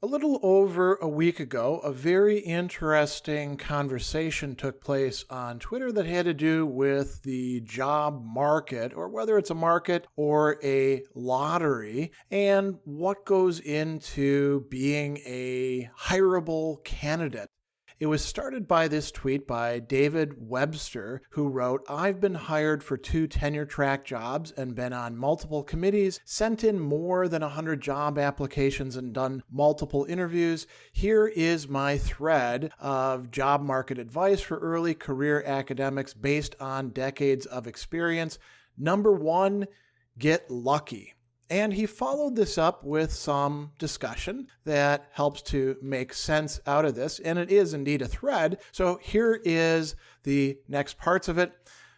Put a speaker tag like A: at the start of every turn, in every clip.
A: A little over a week ago, a very interesting conversation took place on Twitter that had to do with the job market, or whether it's a market or a lottery, and what goes into being a hireable candidate. It was started by this tweet by David Webster, who wrote, "I've been hired for 2 tenure-track jobs and been on multiple committees, sent in more than 100 job applications and done multiple interviews. Here is my thread of job market advice for early career academics based on decades of experience. Number 1, get lucky." And he followed this up with some discussion that helps to make sense out of this. And it is indeed a thread. So here is the next parts of it.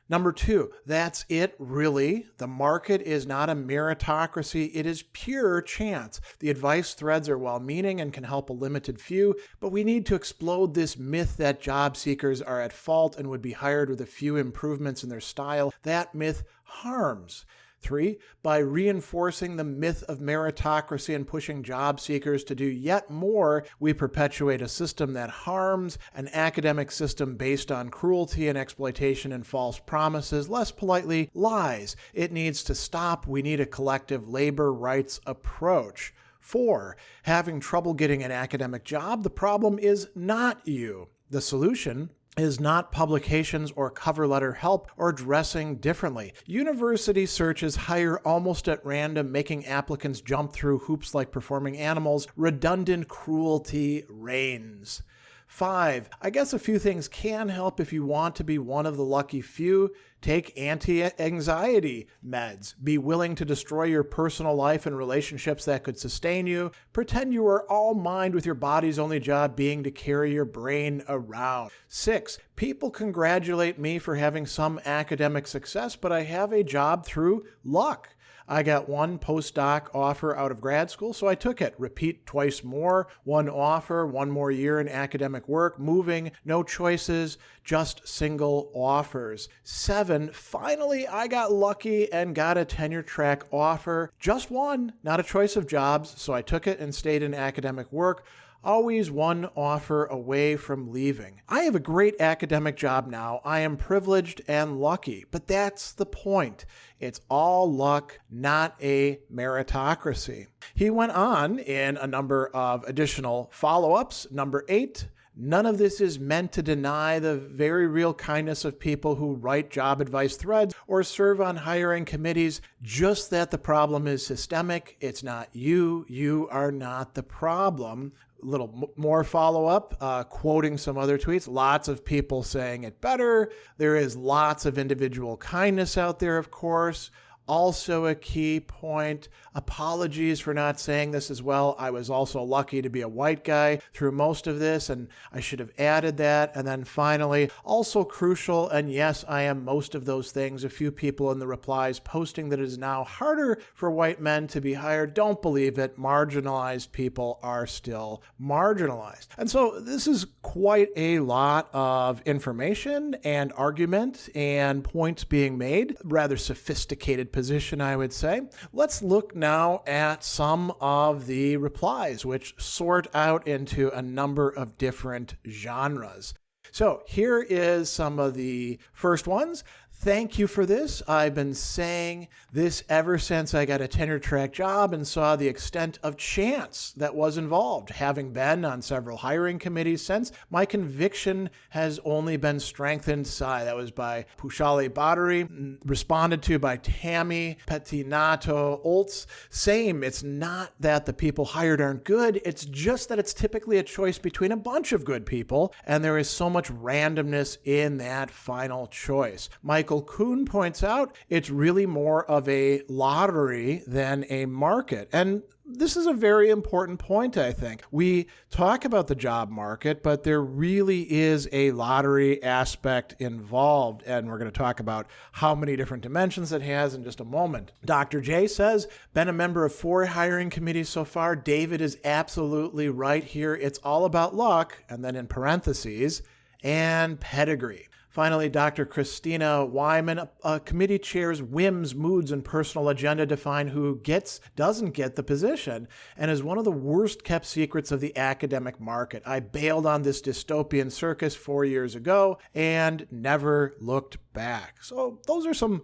A: Number 2, that's it, really. The market is not a meritocracy. It is pure chance. The advice threads are well-meaning and can help a limited few, but we need to explode this myth that job seekers are at fault and would be hired with a few improvements in their style. That myth harms. 3, by reinforcing the myth of meritocracy and pushing job seekers to do yet more, we perpetuate a system that harms, an academic system based on cruelty and exploitation and false promises, less politely, lies. It needs to stop. We need a collective labor rights approach. 4, having trouble getting an academic job, the problem is not you. The solution is not publications or cover letter help or dressing differently. University searches hire almost at random, making applicants jump through hoops like performing animals. Redundant cruelty reigns. 5, I guess a few things can help if you want to be one of the lucky few. Take anti-anxiety meds. Be willing to destroy your personal life and relationships that could sustain you. Pretend you are all mind with your body's only job being to carry your brain around. 6, people congratulate me for having some academic success, but I have a job through luck. I got 1 postdoc offer out of grad school, so I took it. Repeat twice more, 1 offer, 1 more year in academic work, moving, no choices, just single offers. 7, finally I got lucky and got a tenure track offer. Just 1, not a choice of jobs, so I took it and stayed in academic work. Always 1 offer away from leaving. I have a great academic job now. I am privileged and lucky, but that's the point. It's all luck, not a meritocracy. He went on in a number of additional follow-ups. Number 8, none of this is meant to deny the very real kindness of people who write job advice threads or serve on hiring committees, just that the problem is systemic. It's not you. You are not the problem. A little more follow-up, quoting some other tweets. Lots of people saying it better. There is lots of individual kindness out there, of course. Also a key point, apologies for not saying this as well. I was also lucky to be a white guy through most of this, and I should have added that. And then finally, also crucial, and yes, I am most of those things. A few people in the replies posting that it is now harder for white men to be hired. Don't believe it. Marginalized people are still marginalized. And so this is quite a lot of information and argument and points being made. Rather sophisticated position, I would say. Let's look now at some of the replies, which sort out into a number of different genres. So here is some of the first ones. Thank you for this. I've been saying this ever since I got a tenure track job and saw the extent of chance that was involved. Having been on several hiring committees since, my conviction has only been strengthened. That was by Pushali Badri, responded to by Tammy Pettinato Oltz. Same, it's not that the people hired aren't good, it's just that it's typically a choice between a bunch of good people, and there is so much randomness in that final choice. Michael Kuhn points out it's really more of a lottery than a market. And this is a very important point, I think. We talk about the job market, but there really is a lottery aspect involved. And we're going to talk about how many different dimensions it has in just a moment. Dr. J says, been a member of 4 hiring committees so far. David is absolutely right here. It's all about luck. And then in parentheses, and pedigree. Finally, Dr. Christina Wyman, a committee chair's whims, moods, and personal agenda define who doesn't get the position, and is one of the worst kept secrets of the academic market. I bailed on this dystopian circus 4 years ago and never looked back. So those are some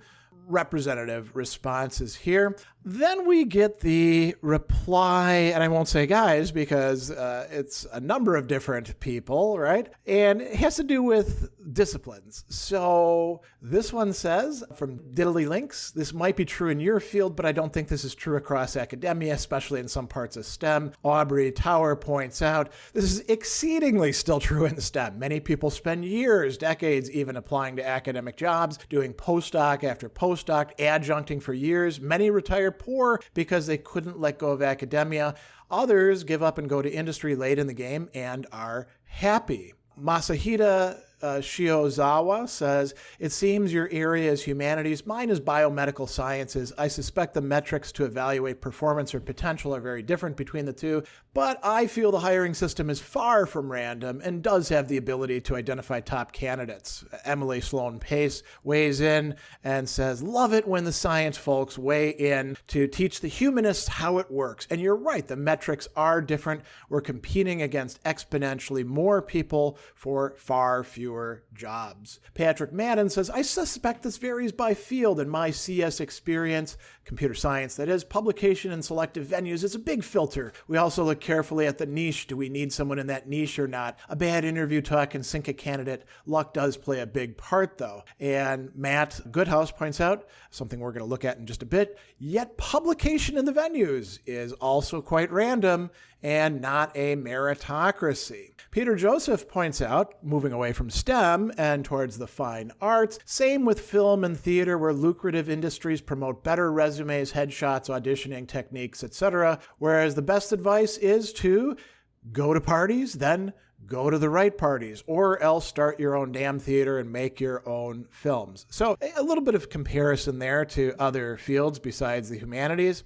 A: representative responses here. Then we get the reply, and I won't say guys because it's a number of different people, right? And it has to do with disciplines. So this one says, from Diddly Links, this might be true in your field, but I don't think this is true across academia, especially in some parts of STEM. Aubrey Tower points out, this is exceedingly still true in STEM. Many people spend years, decades even applying to academic jobs, doing postdoc after postdoc, adjuncting for years. Many retire poor because they couldn't let go of academia. Others give up and go to industry late in the game and are happy. Masahida Shiozawa says, it seems your area is humanities, mine is biomedical sciences. I suspect the metrics to evaluate performance or potential are very different between the two, but I feel the hiring system is far from random and does have the ability to identify top candidates. Emily Sloan Pace weighs in and says, love it when the science folks weigh in to teach the humanists how it works. And you're right, the metrics are different. We're competing against exponentially more people for far fewer jobs. Patrick Madden says, I suspect this varies by field. In my CS experience, computer science that is, publication in selective venues is a big filter. We also look carefully at the niche. Do we need someone in that niche or not? A bad interview talk can sink a candidate. Luck does play a big part though. And Matt Goodhouse points out, something we're going to look at in just a bit, yet publication in the venues is also quite random and not a meritocracy. Peter Joseph points out, moving away from STEM and towards the fine arts, same with film and theater where lucrative industries promote better resumes, headshots, auditioning techniques, etc., whereas the best advice is to go to parties, then go to the right parties, or else start your own damn theater and make your own films. So a little bit of comparison there to other fields besides the humanities.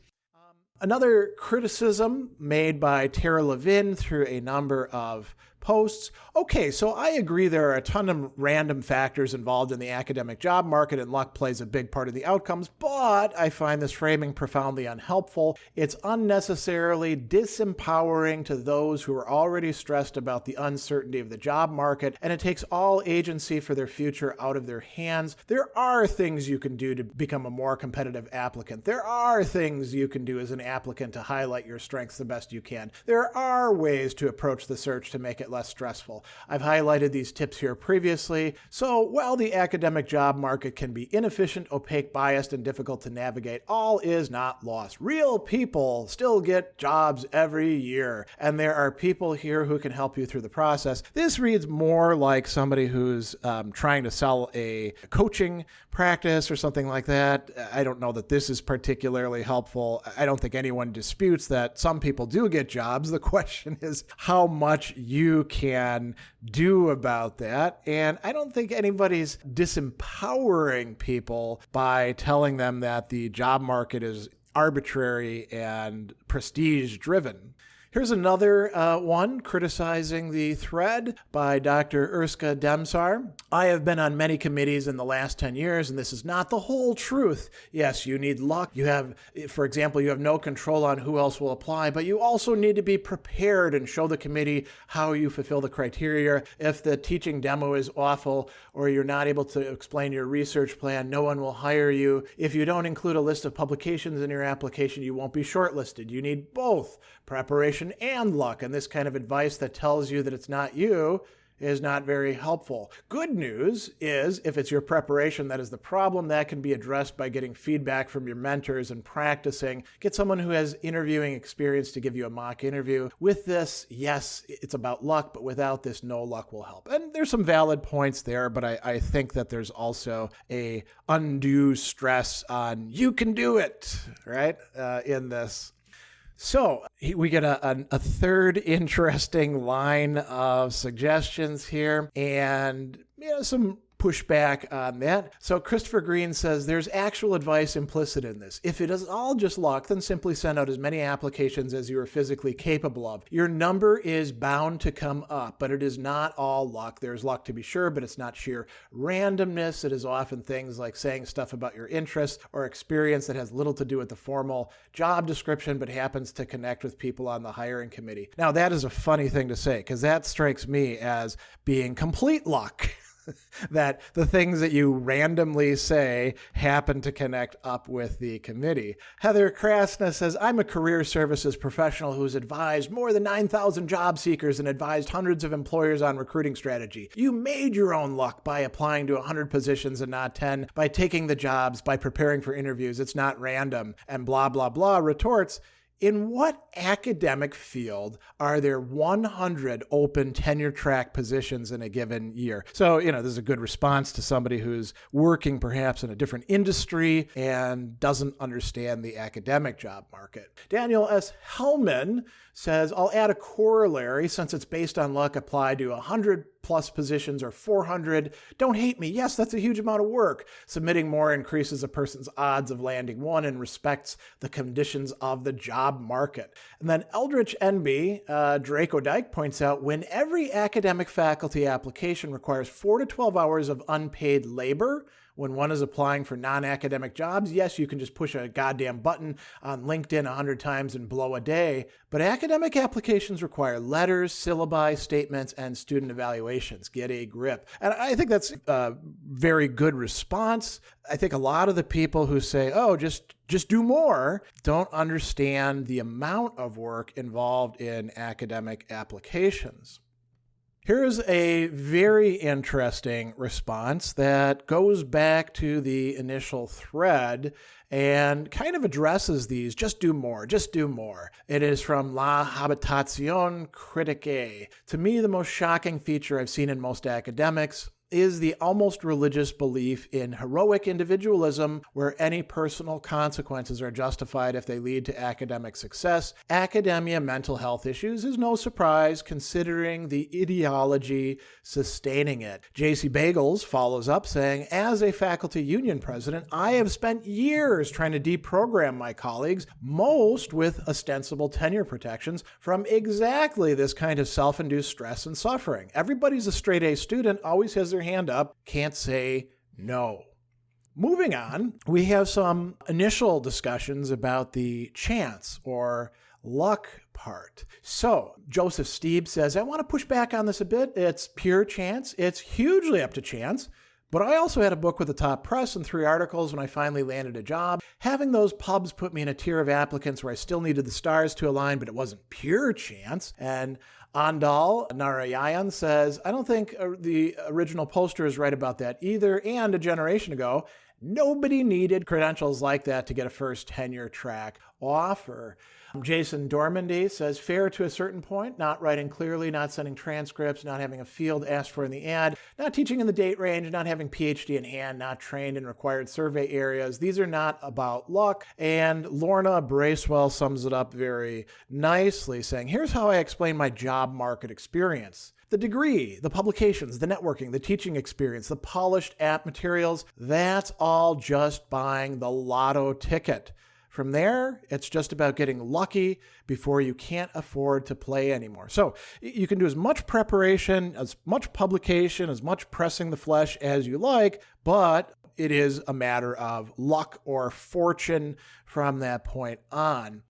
A: Another criticism made by Tara Levin through a number of posts. Okay, so I agree there are a ton of random factors involved in the academic job market and luck plays a big part of the outcomes, but I find this framing profoundly unhelpful. It's unnecessarily disempowering to those who are already stressed about the uncertainty of the job market, and it takes all agency for their future out of their hands. There are things you can do to become a more competitive applicant. There are things you can do as an applicant to highlight your strengths the best you can. There are ways to approach the search to make it less stressful. I've highlighted these tips here previously. So while the academic job market can be inefficient, opaque, biased, and difficult to navigate, all is not lost. Real people still get jobs every year, and there are people here who can help you through the process. This reads more like somebody who's trying to sell a coaching practice or something like that. I don't know that this is particularly helpful. I don't think anyone disputes that some people do get jobs. The question is how much you can do about that. And I don't think anybody's disempowering people by telling them that the job market is arbitrary and prestige driven. Here's another one criticizing the thread by Dr. Urska Demsar. I have been on many committees in the last 10 years, and this is not the whole truth. Yes, you need luck. You have, for example, you have no control on who else will apply, but you also need to be prepared and show the committee how you fulfill the criteria. If the teaching demo is awful or you're not able to explain your research plan, no one will hire you. If you don't include a list of publications in your application, you won't be shortlisted. You need both preparation and luck, and this kind of advice that tells you that it's not you is not very helpful. Good news is if it's your preparation that is the problem, that can be addressed by getting feedback from your mentors and practicing. Get someone who has interviewing experience to give you a mock interview. With this, yes, it's about luck, but without this, no luck will help. And there's some valid points there, but I think that there's also a undue stress on you can do it, right, in this. So we get a third interesting line of suggestions here, and some push back on that. So Christopher Green says there's actual advice implicit in this. If it is all just luck, then simply send out as many applications as you are physically capable of. Your number is bound to come up, but it is not all luck. There's luck to be sure, but it's not sheer randomness. It is often things like saying stuff about your interests or experience that has little to do with the formal job description, but happens to connect with people on the hiring committee. Now, that is a funny thing to say because that strikes me as being complete luck. That the things that you randomly say happen to connect up with the committee. Heather Krasna says, I'm a career services professional who's advised more than 9,000 job seekers and advised hundreds of employers on recruiting strategy. You made your own luck by applying to 100 positions and not 10, by taking the jobs, by preparing for interviews. It's not random. And blah, blah, blah retorts, in what academic field are there 100 open tenure track positions in a given year? So, this is a good response to somebody who's working perhaps in a different industry and doesn't understand the academic job market. Daniel S. Hellman says, I'll add a corollary since it's based on luck applied to 100 plus positions or 400. Don't hate me. Yes, that's a huge amount of work. Submitting more increases a person's odds of landing one and respects the conditions of the job market. And then Eldritch NB, Draco Dyke points out, when every academic faculty application requires 4 to 12 hours of unpaid labor, when one is applying for non-academic jobs, yes, you can just push a goddamn button on LinkedIn 100 times and blow a day. But academic applications require letters, syllabi, statements, and student evaluations. Get a grip. And I think that's a very good response. I think a lot of the people who say, oh, just do more, don't understand the amount of work involved in academic applications. Here's a very interesting response that goes back to the initial thread and kind of addresses these, just do more, just do more. It is from La Habitación Critique. To me, the most shocking feature I've seen in most academics is the almost religious belief in heroic individualism where any personal consequences are justified if they lead to academic success. Academia mental health issues is no surprise considering the ideology sustaining it. J.C. Bagels follows up saying, as a faculty union president, I have spent years trying to deprogram my colleagues, most with ostensible tenure protections, from exactly this kind of self-induced stress and suffering. Everybody's a straight A student, always has their hand up, can't say no. Moving on, we have some initial discussions about the chance or luck part. So Joseph Steeb says, I want to push back on this a bit. It's pure chance. It's hugely up to chance. But I also had a book with a top press and 3 articles when I finally landed a job. Having those pubs put me in a tier of applicants where I still needed the stars to align, but it wasn't pure chance. And Andal Narayan says, I don't think the original poster is right about that either. And a generation ago, nobody needed credentials like that to get a first tenure track offer. Jason Dormandy says, fair to a certain point, not writing clearly, not sending transcripts, not having a field asked for in the ad, not teaching in the date range, not having PhD in hand, not trained in required survey areas. These are not about luck. And Lorna Bracewell sums it up very nicely, saying, here's how I explain my job market experience. The degree, the publications, the networking, the teaching experience, the polished app materials, that's all just buying the lotto ticket. From there, it's just about getting lucky before you can't afford to play anymore. So you can do as much preparation, as much publication, as much pressing the flesh as you like, but it is a matter of luck or fortune from that point on.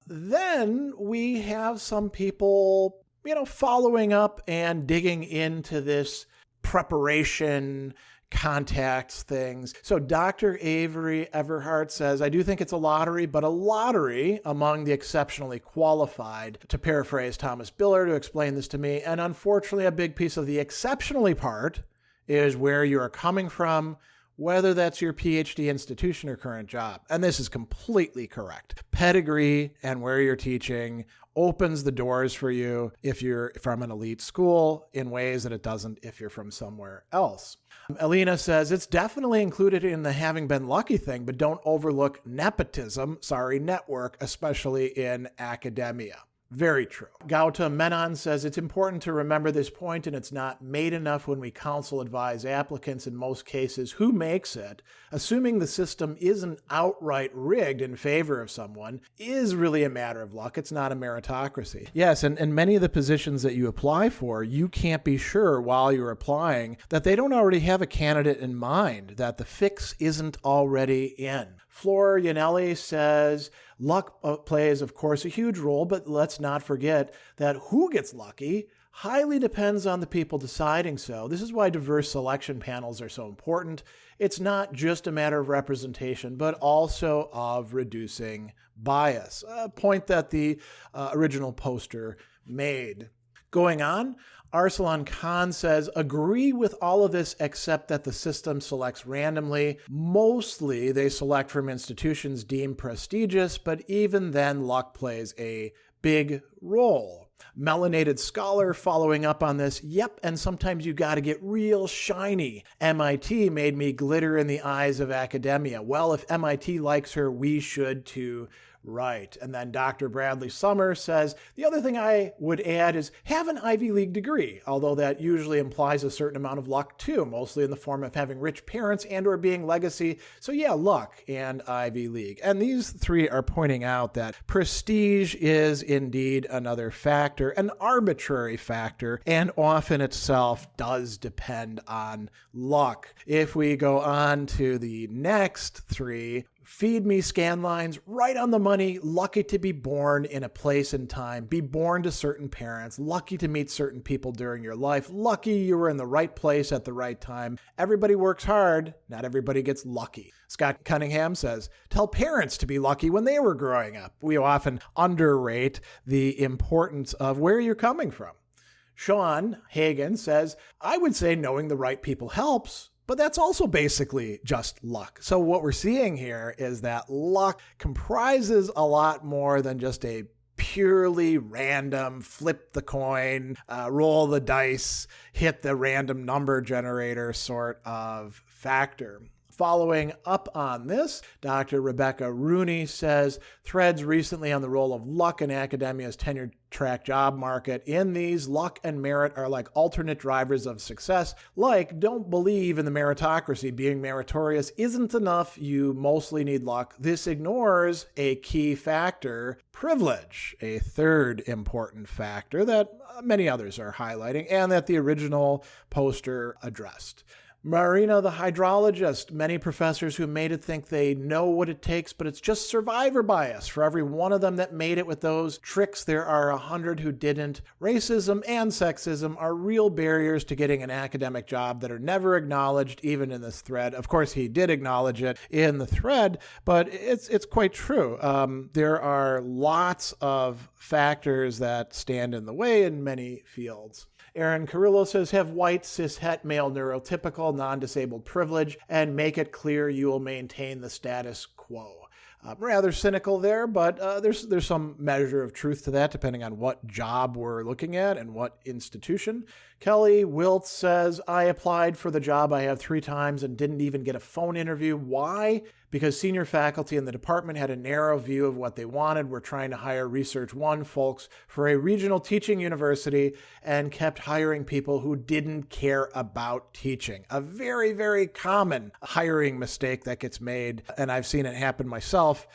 A: Then we have some people, following up and digging into this preparation, contacts things. So Dr. Avery Everhart says, I do think it's a lottery, but a lottery among the exceptionally qualified, to paraphrase Thomas Biller to explain this to me. And unfortunately, a big piece of the exceptionally part is where you are coming from, whether that's your PhD institution or current job. And this is completely correct. Pedigree and where you're teaching opens the doors for you if you're from an elite school in ways that it doesn't if you're from somewhere else. Elena says, it's definitely included in the having been lucky thing, but don't overlook nepotism, network, especially in academia. Very true. Gautam Menon says it's important to remember this point, and it's not made enough when we counsel advise applicants in most cases who makes it. Assuming the system isn't outright rigged in favor of someone is really a matter of luck. It's not a meritocracy. Yes, and many of the positions that you apply for, you can't be sure while you're applying that they don't already have a candidate in mind, that the fix isn't already in. Flor Yanelli says, luck plays, of course, a huge role, but let's not forget that who gets lucky highly depends on the people deciding so. This is why diverse selection panels are so important. It's not just a matter of representation, but also of reducing bias, a point that the original poster made. Going on, Arsalan Khan says, agree with all of this except that the system selects randomly. Mostly they select from institutions deemed prestigious, but even then luck plays a big role. Melanated Scholar following up on this, yep, and sometimes you got to get real shiny. MIT made me glitter in the eyes of academia. Well, if MIT likes her, we should too. Right. And then Dr. Bradley Summer says, the other thing I would add is have an Ivy League degree, although that usually implies a certain amount of luck too, mostly in the form of having rich parents and or being legacy. So yeah, luck and Ivy League. And these three are pointing out that prestige is indeed another factor, an arbitrary factor, and often itself does depend on luck. If we go on to the next three, feed me scanlines, right on the money, lucky to be born in a place and time, be born to certain parents, lucky to meet certain people during your life, lucky you were in the right place at the right time. Everybody works hard, not everybody gets lucky. Scott Cunningham says, tell parents to be lucky when they were growing up. We often underrate the importance of where you're coming from. Sean Hagan says, I would say knowing the right people helps, but that's also basically just luck. So what we're seeing here is that luck comprises a lot more than just a purely random, flip the coin, roll the dice, hit the random number generator sort of factor. Following up on this, Dr. Rebecca Rooney says, threads recently on the role of luck in academia's tenure-track job market. In these, luck and merit are like alternate drivers of success. Like, don't believe in the meritocracy. Being meritorious isn't enough. You mostly need luck. This ignores a key factor, privilege, a third important factor that many others are highlighting and that the original poster addressed. Marina, the hydrologist, many professors who made it think they know what it takes, but it's just survivor bias. For every one of them that made it with those tricks, there are 100 who didn't. Racism and sexism are real barriers to getting an academic job that are never acknowledged, even in this thread. Of course, he did acknowledge it in the thread, but it's quite true. There are lots of factors that stand in the way in many fields. Aaron Carrillo says, have white, cis-het, male, neurotypical, non-disabled privilege, and make it clear you will maintain the status quo. Rather cynical there, but there's some measure of truth to that, depending on what job we're looking at and what institution. Kelly Wilt says, I applied for the job I have 3 times and didn't even get a phone interview. Why? Because senior faculty in the department had a narrow view of what they wanted. We're trying to hire Research 1 folks for a regional teaching university and kept hiring people who didn't care about teaching. A very, very common hiring mistake that gets made, and I've seen it happen myself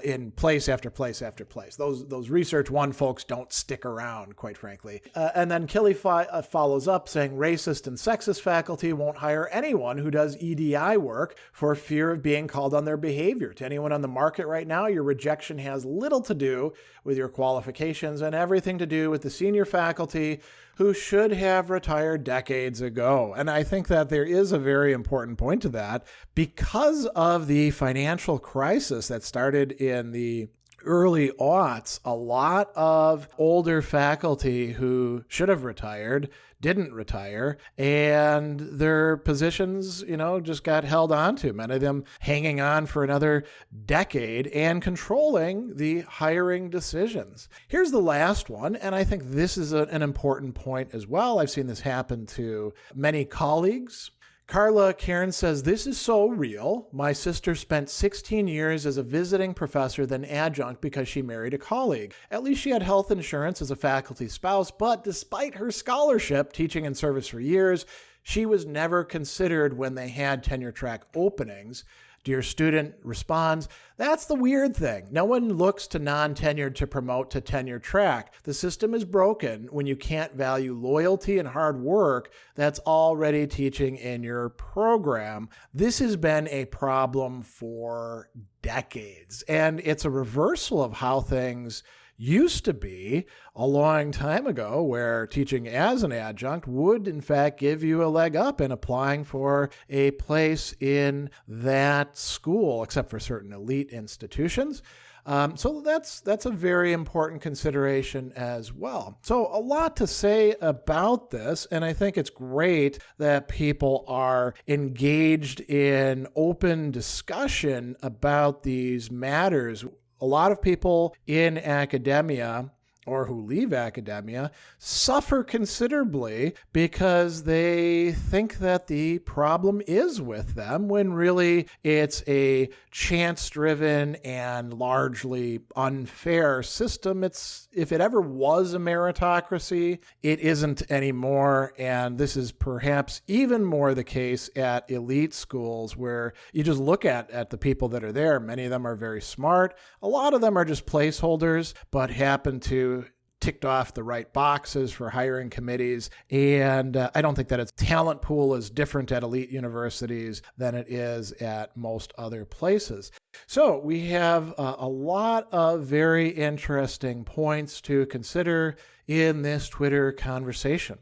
A: in place after place after place. Those Research 1 folks don't stick around, quite frankly. And then Kelly follows up saying racist and sexist faculty won't hire anyone who does EDI work for fear of being called on their behavior. To anyone on the market right now, your rejection has little to do with your qualifications and everything to do with the senior faculty who should have retired decades ago. And I think that there is a very important point to that. Because of the financial crisis that started in the early aughts, a lot of older faculty who should have retired didn't retire, and their positions, just got held on to. Many of them hanging on for another decade and controlling the hiring decisions. Here's the last one, and I think this is an important point as well. I've seen this happen to many colleagues. Carla Karen says, this is so real. My sister spent 16 years as a visiting professor, then adjunct because she married a colleague. At least she had health insurance as a faculty spouse, but despite her scholarship, teaching in service for years, she was never considered when they had tenure track openings. Dear student responds, that's the weird thing. No one looks to non-tenured to promote to tenure track. The system is broken when you can't value loyalty and hard work that's already teaching in your program. This has been a problem for decades, and it's a reversal of how things used to be a long time ago, where teaching as an adjunct would in fact give you a leg up in applying for a place in that school, except for certain elite institutions. So that's a very important consideration as well. So a lot to say about this, and I think it's great that people are engaged in open discussion about these matters. A lot of people in academia, or who leave academia, suffer considerably because they think that the problem is with them, when really it's a chance-driven and largely unfair system. If it ever was a meritocracy, it isn't anymore, and this is perhaps even more the case at elite schools, where you just look at the people that are there. Many of them are very smart. A lot of them are just placeholders, but happen to ticked off the right boxes for hiring committees. And I don't think that its talent pool is different at elite universities than it is at most other places. So we have a lot of very interesting points to consider in this Twitter conversation.